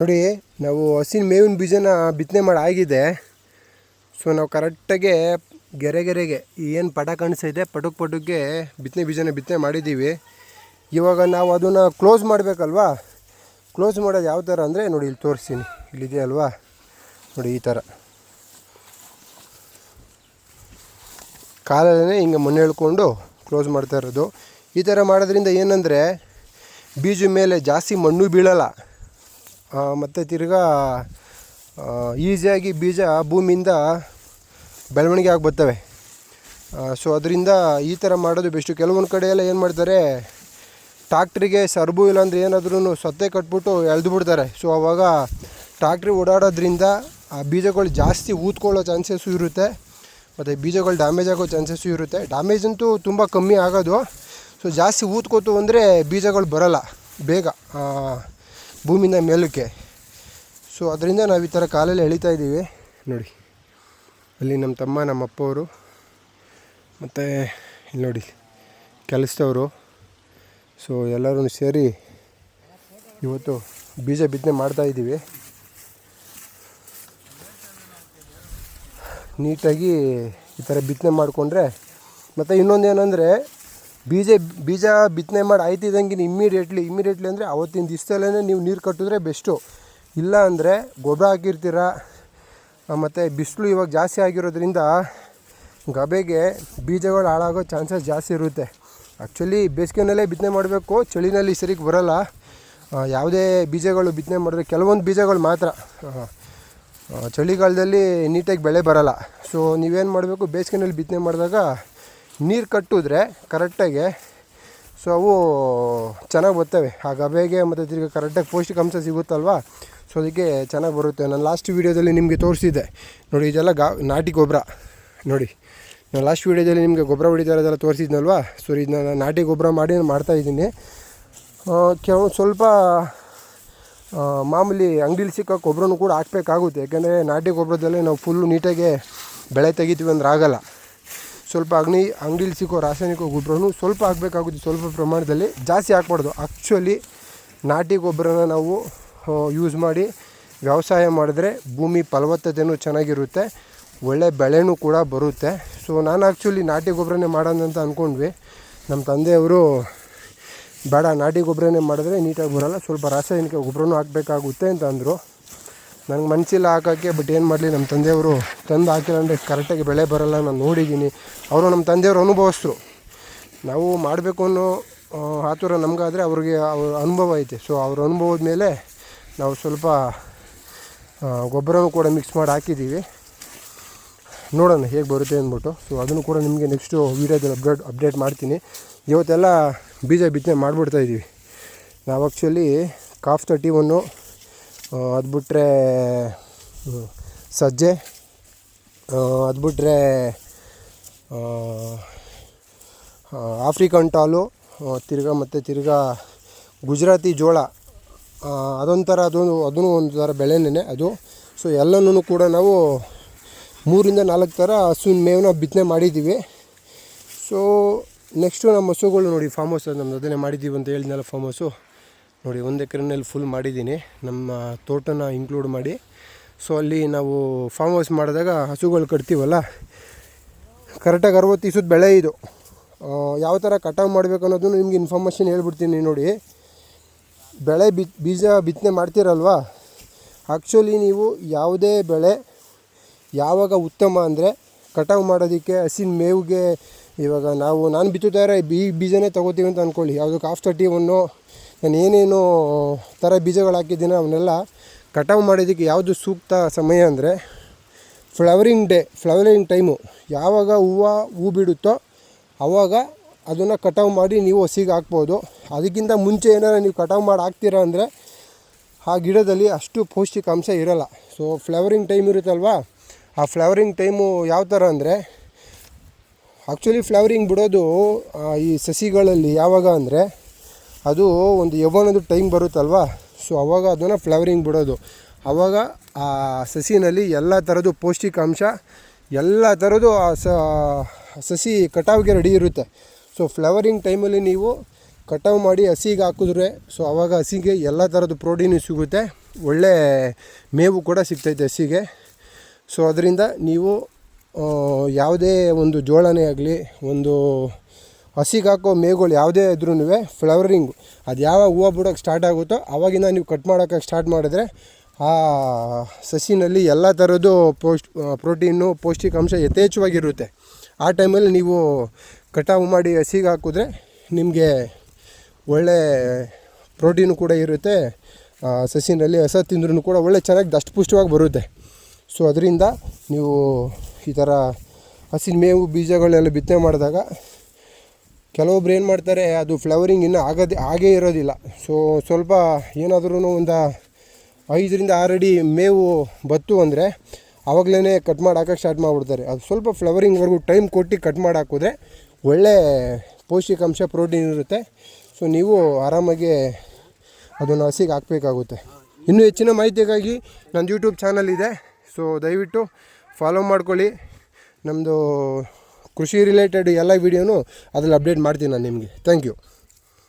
ನೋಡಿ, ನಾವು ಹಸಿನ ಮೇವಿನ ಬೀಜನ ಬಿತ್ತನೆ ಮಾಡಿ ಆಗಿದೆ. ಸೊ ನಾವು ಕರೆಕ್ಟಾಗೆ ಗೆರೆಗೆ ಏನು ಪಟ ಕಾಣಿಸ್ತೈತೆ ಪಟುಕ್ಕೆ ಬಿತ್ತನೆ ಮಾಡಿದ್ದೀವಿ. ಇವಾಗ ನಾವು ಅದನ್ನು ಕ್ಲೋಸ್ ಮಾಡಬೇಕಲ್ವಾ. ಕ್ಲೋಸ್ ಮಾಡೋದು ಯಾವ ಥರ ಅಂದರೆ ನೋಡಿ, ಇಲ್ಲಿ ತೋರಿಸ್ತೀನಿ, ಇಲ್ಲಿದೆ ಅಲ್ವಾ, ನೋಡಿ ಈ ಥರ ಕಾಲಲ್ಲೇ ಹಿಂಗೆ ಮಣ್ಣು ಎಳ್ಕೊಂಡು ಕ್ಲೋಸ್ ಮಾಡ್ತಾ ಇರೋದು. ಈ ಥರ ಮಾಡೋದ್ರಿಂದ ಏನಂದರೆ ಬೀಜ ಮೇಲೆ ಜಾಸ್ತಿ ಮಣ್ಣು ಬೀಳಲ್ಲ, ಮತ್ತು ತಿರ್ಗಾ ಈಸಿಯಾಗಿ ಬೀಜ ಭೂಮಿಯಿಂದ ಬೆಳವಣಿಗೆ ಆಗಿ ಬರ್ತವೆ. ಸೊ ಅದರಿಂದ ಈ ಥರ ಮಾಡೋದು ಬೆಸ್ಟು. ಕೆಲವೊಂದು ಕಡೆ ಎಲ್ಲ ಏನು ಮಾಡ್ತಾರೆ, ಟ್ಯಾಕ್ಟ್ರಿಗೆ ಸರ್ಬು ಇಲ್ಲಾಂದ್ರೆ ಏನಾದ್ರೂ ಸೊತ್ತೆ ಕಟ್ಬಿಟ್ಟು ಎಳೆದು ಬಿಡ್ತಾರೆ. ಸೊ ಆವಾಗ ಟ್ಯಾಕ್ಟ್ರಿ ಓಡಾಡೋದ್ರಿಂದ ಆ ಬೀಜಗಳು ಜಾಸ್ತಿ ಊದ್ಕೊಳ್ಳೋ ಚಾನ್ಸಸ್ಸು ಇರುತ್ತೆ, ಮತ್ತು ಬೀಜಗಳು ಡ್ಯಾಮೇಜ್ ಆಗೋ ಚಾನ್ಸಸ್ಸು ಇರುತ್ತೆ. ಡ್ಯಾಮೇಜ್ ಅಂತೂ ತುಂಬ ಕಮ್ಮಿ ಆಗೋದು. ಸೊ ಜಾಸ್ತಿ ಊದ್ಕೋತು ಅಂದರೆ ಬೀಜಗಳು ಬರೋಲ್ಲ ಬೇಗ ಭೂಮಿಯಿಂದ ಮೇಲಕ್ಕೆ. ಸೊ ಅದರಿಂದ ನಾವು ಈ ಥರ ಕಾಲಲ್ಲಿ ಎಳಿತಾ ಇದ್ದೀವಿ. ನೋಡಿ, ಅಲ್ಲಿ ನಮ್ಮ ತಮ್ಮ, ನಮ್ಮ ಅಪ್ಪವರು, ಮತ್ತು ಇಲ್ಲಿ ನೋಡಿ ಕೆಲಸದವರು. ಸೊ ಎಲ್ಲರೂ ಸೇರಿ ಇವತ್ತು ಬೀಜ ಬಿತ್ತನೆ ಮಾಡ್ತಾಯಿದ್ದೀವಿ. ನೀಟಾಗಿ ಈ ಥರ ಬಿತ್ತನೆ ಮಾಡಿಕೊಂಡ್ರೆ, ಮತ್ತು ಇನ್ನೊಂದು ಏನಂದರೆ ಬೀಜ ಬಿತ್ತನೆ ಮಾಡಿ ಆಯ್ತಿದ್ದಂಗೆ ಇಮ್ಮಿಡಿಯೇಟ್ಲಿ ಅಂದರೆ ಅವತ್ತಿನ ದಿವಸದಲ್ಲೇ ನೀವು ನೀರು ಕಟ್ಟಿದ್ರೆ ಬೆಸ್ಟು. ಇಲ್ಲ ಅಂದರೆ ಗೊಬ್ಬರ ಹಾಕಿರ್ತೀರ, ಮತ್ತು ಬಿಸಿಲು ಇವಾಗ ಜಾಸ್ತಿ ಆಗಿರೋದ್ರಿಂದ ಗಬೆಗೆ ಬೀಜಗಳು ಹಾಳಾಗೋ ಚಾನ್ಸಸ್ ಜಾಸ್ತಿ ಇರುತ್ತೆ. ಆ್ಯಕ್ಚುಲಿ ಬೇಸಿಗೆನಲ್ಲೇ ಬಿತ್ತನೆ ಮಾಡಬೇಕು, ಚಳಿನಲ್ಲಿ ಸರಿಗೆ ಬರೋಲ್ಲ. ಯಾವುದೇ ಬೀಜಗಳು ಬಿತ್ತನೆ ಮಾಡಿದ್ರೆ ಕೆಲವೊಂದು ಬೀಜಗಳು ಮಾತ್ರ ಚಳಿಗಾಲದಲ್ಲಿ ನೀಟಾಗಿ ಬೆಳೆ ಬರೋಲ್ಲ. ಸೊ ನೀವೇನು ಮಾಡಬೇಕು, ಬೇಸಿಗೆನಲ್ಲಿ ಬಿತ್ತನೆ ಮಾಡಿದಾಗ ನೀರು ಕಟ್ಟಿದ್ರೆ ಕರೆಕ್ಟಾಗಿ, ಸೊ ಅವು ಚೆನ್ನಾಗಿ ಬರ್ತವೆ. ಆ ಗಬೆಗೆ ಮತ್ತು ತಿರ್ಗಿ ಕರೆಕ್ಟಾಗಿ ಪೌಷ್ಟಿಕಾಂಶ ಸಿಗುತ್ತಲ್ವ, ಸೊ ಅದಕ್ಕೆ ಚೆನ್ನಾಗಿ ಬರುತ್ತೆ. ನಾನು ಲಾಸ್ಟ್ ವೀಡಿಯೋದಲ್ಲಿ ನಿಮಗೆ ತೋರಿಸಿದ್ದೆ ನೋಡಿ, ಇದೆಲ್ಲ ನಾಟಿ ಗೊಬ್ಬರ. ನೋಡಿ, ನಾನು ಲಾಸ್ಟ್ ವೀಡಿಯೋದಲ್ಲಿ ನಿಮಗೆ ಗೊಬ್ಬರ ಹೊಡಿತಾ ಇರೋದೆಲ್ಲ ತೋರಿಸಿದ್ನಲ್ವ. ಸೊ ಇದನ್ನ ನಾಟಿ ಗೊಬ್ಬರ ಮಾಡಿ ಮಾಡ್ತಾಯಿದ್ದೀನಿ. ಸ್ವಲ್ಪ ಮಾಮೂಲಿ ಅಂಗಡಿಲಿ ಸಿಕ್ಕೋ ಗೊಬ್ಬರನೂ ಕೂಡ ಹಾಕಬೇಕಾಗುತ್ತೆ. ಯಾಕೆಂದರೆ ನಾಟಿ ಗೊಬ್ಬರದಲ್ಲೇ ನಾವು ಫುಲ್ಲು ನೀಟಾಗಿ ಬೆಳೆ ತೆಗಿತೀವಿ ಅಂದ್ರೆ ಆಗೋಲ್ಲ. ಸ್ವಲ್ಪ ಅಂಗಡಿಲಿ ಸಿಕ್ಕೋ ರಾಸಾಯನಿಕ ಗೊಬ್ಬರನೂ ಸ್ವಲ್ಪ ಹಾಕಬೇಕಾಗುತ್ತೆ, ಸ್ವಲ್ಪ ಪ್ರಮಾಣದಲ್ಲಿ, ಜಾಸ್ತಿ ಹಾಕ್ಬಾರ್ದು. ಆ್ಯಕ್ಚುಲಿ ನಾಟಿ ಗೊಬ್ಬರನ ನಾವು ಯೂಸ್ ಮಾಡಿ ವ್ಯವಸಾಯ ಮಾಡಿದ್ರೆ ಭೂಮಿ ಫಲವತ್ತತೆಯೂ ಚೆನ್ನಾಗಿರುತ್ತೆ, ಒಳ್ಳೆ ಬೆಳೆನೂ ಕೂಡ ಬರುತ್ತೆ. ಸೊ ನಾನು ಆ್ಯಕ್ಚುಲಿ ನಾಟಿ ಗೊಬ್ಬರನೇ ಮಾಡೋಣ ಅಂತ ಅಂದ್ಕೊಂಡ್ವಿ. ನಮ್ಮ ತಂದೆಯವರು ಬೇಡ, ನಾಟಿ ಗೊಬ್ಬರನೇ ಮಾಡಿದ್ರೆ ನೀಟಾಗಿ ಬರೋಲ್ಲ, ಸ್ವಲ್ಪ ರಾಸಾಯನಿಕ ಗೊಬ್ಬರನೂ ಹಾಕಬೇಕಾಗುತ್ತೆ ಅಂತ ಅಂದರು. ನನಗೆ ಮನಸ್ಸಿಲ್ಲ ಹಾಕೋಕ್ಕೆ. ಬಟ್ ಏನು ಮಾಡಲಿ, ನಮ್ಮ ತಂದೆಯವರು ತಂದು ಹಾಕಿಲ್ಲ ಅಂದರೆ ಕರೆಕ್ಟಾಗಿ ಬೆಳೆ ಬರೋಲ್ಲ. ನಾನು ನೋಡಿದ್ದೀನಿ. ಅವರು ನಮ್ಮ ತಂದೆಯವರು ಅನುಭವಿಸ್ತರು. ನಾವು ಮಾಡಬೇಕು ಅನ್ನೋ ಆತುರ ನಮಗಾದರೆ ಅವ್ರಿಗೆ ಅವ್ರ ಅನುಭವ ಐತೆ. ಸೊ ಅವ್ರ ಅನುಭವದ ಮೇಲೆ ನಾವು ಸ್ವಲ್ಪ ಗೊಬ್ಬರನೂ ಕೂಡ ಮಿಕ್ಸ್ ಮಾಡಿ ಹಾಕಿದ್ದೀವಿ. ನೋಡೋಣ ಹೇಗೆ ಬರುತ್ತೆ ಅಂದ್ಬಿಟ್ಟು. ಸೊ ಅದನ್ನು ಕೂಡ ನಿಮಗೆ ನೆಕ್ಸ್ಟು ವೀಡಿಯೋದಲ್ಲಿ ಅಪ್ಡೇಟ್ ಮಾಡ್ತೀನಿ. ಇವತ್ತೆಲ್ಲ ಬೀಜ ಬಿತ್ತನೆ ಮಾಡಿಬಿಡ್ತಾಯಿದ್ದೀವಿ ನಾವು. ಆ್ಯಕ್ಚುಲಿ ಕಾಫ್ 31, ಅದು ಬಿಟ್ಟರೆ ಸಜ್ಜೆ, ಅದು ಬಿಟ್ಟರೆ ಆಫ್ರಿಕನ್ ಟಾಲು, ತಿರ್ಗಾ ಗುಜರಾತಿ ಜೋಳ, ಅದೂ ಒಂದು ಥರ ಬೆಳೆನೇ ಅದು. ಸೊ ಎಲ್ಲನೂ ಕೂಡ ನಾವು 3 ರಿಂದ 4 ಥರ ಹಸುವಿನ ಮೇವನ್ನ ಬಿತ್ತನೆ ಮಾಡಿದ್ದೀವಿ. ಸೊ ನೆಕ್ಸ್ಟು ನಮ್ಮ ಹಸುಗಳು ನೋಡಿ, ಫಾರ್ಮ್ ಹೌಸ್ ನಮ್ಮದು ಅದನ್ನೇ ಮಾಡಿದ್ದೀವಿ ಅಂತ ಹೇಳಿದ್ನಲ್ಲ, ಫಾರ್ಮ್ ಹೌಸು ನೋಡಿ 1 ಎಕರೆನಲ್ಲಿ ಫುಲ್ ಮಾಡಿದ್ದೀನಿ, ನಮ್ಮ ತೋಟನ ಇನ್ಕ್ಲೂಡ್ ಮಾಡಿ. ಸೊ ಅಲ್ಲಿ ನಾವು ಫಾರ್ಮ್ ಹೌಸ್ ಮಾಡಿದಾಗ ಹಸುಗಳು ಕಟ್ತೀವಲ್ಲ, ಕರೆಕ್ಟಾಗಿ 60 ದಿವಸದ ಬೆಳೆ ಇದು. ಯಾವ ಥರ ಕಟಾವು ಮಾಡಬೇಕು ಅನ್ನೋದು ನಿಮ್ಗೆ ಇನ್ಫಾರ್ಮೇಷನ್ ಹೇಳ್ಬಿಡ್ತೀನಿ. ನೋಡಿ, ಬೀಜ ಬಿತ್ತನೆ ಮಾಡ್ತೀರಲ್ವ, ಆ್ಯಕ್ಚುಲಿ ನೀವು ಯಾವುದೇ ಬೆಳೆ ಯಾವಾಗ ಉತ್ತಮ ಅಂದರೆ ಕಟಾವು ಮಾಡೋದಕ್ಕೆ ಹಸಿನ ಮೇವಿಗೆ. ಇವಾಗ ನಾನು ಬಿತ್ತುತ್ತಾ ಇರೋ ಬೀಜನೇ ತೊಗೋತೀವಿ ಅಂತ ಅಂದ್ಕೊಳ್ಳಿ, ಯಾವುದು ಕಾಫ್ 31, ನಾನು ಏನೇನು ಥರ ಬೀಜಗಳು ಹಾಕಿದ್ದೀನಿ ಅವನ್ನೆಲ್ಲ ಕಟಾವು ಮಾಡೋದಕ್ಕೆ ಯಾವುದು ಸೂಕ್ತ ಸಮಯ ಅಂದರೆ ಫ್ಲವರಿಂಗ್ ಟೈಮು. ಯಾವಾಗ ಹೂವು ಬಿಡುತ್ತೋ ಆವಾಗ ಅದನ್ನು ಕಟಾವು ಮಾಡಿ ನೀವು ಹಸಿಗೆ ಹಾಕ್ಬೋದು. ಅದಕ್ಕಿಂತ ಮುಂಚೆ ಏನಾರು ನೀವು ಕಟಾವು ಮಾಡಿ ಹಾಕ್ತೀರಾ ಅಂದರೆ ಆ ಗಿಡದಲ್ಲಿ ಅಷ್ಟು ಪೌಷ್ಟಿಕಾಂಶ ಇರೋಲ್ಲ. ಸೊ ಫ್ಲವರಿಂಗ್ ಟೈಮ್ ಇರುತ್ತಲ್ವ, ಆ ಫ್ಲವರಿಂಗ್ ಟೈಮು ಯಾವ ಥರ ಅಂದರೆ, ಆ್ಯಕ್ಚುಲಿ ಫ್ಲವರಿಂಗ್ ಬಿಡೋದು ಈ ಸಸಿಗಳಲ್ಲಿ ಯಾವಾಗ ಅಂದರೆ, ಅದು ಒಂದು ಯೌವನದ ಟೈಮ್ ಬರುತ್ತಲ್ವ. ಸೊ ಆವಾಗ ಅದನ್ನು ಫ್ಲವರಿಂಗ್ ಬಿಡೋದು. ಆವಾಗ ಆ ಸಸಿನಲ್ಲಿ ಎಲ್ಲ ಥರದ್ದು ಪೌಷ್ಟಿಕಾಂಶ, ಎಲ್ಲ ಥರದ್ದು ಸಸಿ ಕಟಾವಿಗೆ ರೆಡಿ ಇರುತ್ತೆ. ಸೊ ಫ್ಲವರಿಂಗ್ ಟೈಮಲ್ಲಿ ನೀವು ಕಟಾವು ಮಾಡಿ ಹಸಿಗೆ ಹಾಕಿದ್ರೆ, ಸೊ ಆವಾಗ ಹಸಿಗೆ ಎಲ್ಲ ಥರದ್ದು ಪ್ರೋಟೀನು ಸಿಗುತ್ತೆ. ಒಳ್ಳೆ ಮೇವು ಕೂಡ ಸಿಗ್ತೈತೆ ಹಸಿಗೆ. ಸೊ ಅದರಿಂದ ನೀವು ಯಾವುದೇ ಒಂದು ಜೋಳನೇ ಆಗಲಿ, ಒಂದು ಹಸಿಗೆ ಹಾಕೋ ಮೇವುಗಳು ಯಾವುದೇ ಇದ್ರೂ ಫ್ಲವರಿಂಗು ಅದು ಯಾವಾಗ ಹೂವು ಬಿಡೋಕ್ಕೆ ಸ್ಟಾರ್ಟ್ ಆಗುತ್ತೋ ಆವಾಗಿಂದ ನೀವು ಕಟ್ ಮಾಡೋಕ್ಕೆ ಸ್ಟಾರ್ಟ್ ಮಾಡಿದ್ರೆ ಆ ಸಸಿನಲ್ಲಿ ಎಲ್ಲ ಥರದ್ದು ಪ್ರೋಟೀನು ಪೌಷ್ಟಿಕಾಂಶ ಯಥೇಚ್ಛವಾಗಿರುತ್ತೆ. ಆ ಟೈಮಲ್ಲಿ ನೀವು ಕಟಾವು ಮಾಡಿ ಹಸಿಗೆ ಹಾಕಿದ್ರೆ ನಿಮಗೆ ಒಳ್ಳೆ ಪ್ರೋಟೀನು ಕೂಡ ಇರುತ್ತೆ. ಸಸಿನಲ್ಲಿ ಹಸ ತಿಂದ್ರೂ ಕೂಡ ಒಳ್ಳೆ ಚೆನ್ನಾಗಿ ದಷ್ಟಪುಷ್ಟವಾಗಿ ಬರುತ್ತೆ. ಸೊ ಅದರಿಂದ ನೀವು ಈ ಥರ ಹಸಿನ ಮೇವು ಬೀಜಗಳೆಲ್ಲ ಬಿತ್ತನೆ ಮಾಡಿದಾಗ ಕೆಲವೊಬ್ರು ಏನು ಮಾಡ್ತಾರೆ, ಅದು ಫ್ಲವರಿಂಗ್ ಇನ್ನೂ ಆಗೇ ಇರೋದಿಲ್ಲ. ಸೊ ಸ್ವಲ್ಪ ಏನಾದ್ರೂ ಒಂದು 5ರಿಂದ 6 ಅಡಿ ಮೇವು ಬತ್ತು ಅಂದರೆ ಆವಾಗಲೇ ಕಟ್ ಮಾಡಿ ಹಾಕೋಕ್ಕೆ ಸ್ಟಾರ್ಟ್ ಮಾಡಿಬಿಡ್ತಾರೆ. ಅದು ಸ್ವಲ್ಪ ಫ್ಲವರಿಂಗ್ವರೆಗೂ ಟೈಮ್ ಕೊಟ್ಟು ಕಟ್ ಮಾಡಿ ಹಾಕಿದ್ರೆ ಒಳ್ಳೆ ಪೌಷ್ಟಿಕಾಂಶ ಪ್ರೋಟೀನ್ ಇರುತ್ತೆ. ಸೊ ನೀವು ಆರಾಮಾಗಿ ಅದನ್ನು ಹಸಿಗೆ ಹಾಕಬೇಕಾಗುತ್ತೆ. ಇನ್ನೂ ಹೆಚ್ಚಿನ ಮಾಹಿತಿಗಾಗಿ ನನ್ನ ಯೂಟ್ಯೂಬ್ ಚಾನಲ್ ಇದೆ. ಸೊ ದಯವಿಟ್ಟು ಫಾಲೋ ಮಾಡ್ಕೊಳ್ಳಿ. ನಮ್ಮದು ಕೃಷಿ ರಿಲೇಟೆಡ್ ಎಲ್ಲ ವೀಡಿಯೋನು ಅದರಲ್ಲಿ ಅಪ್ಡೇಟ್ ಮಾಡ್ತೀನಿ ನಾನು ನಿಮಗೆ. Thank you.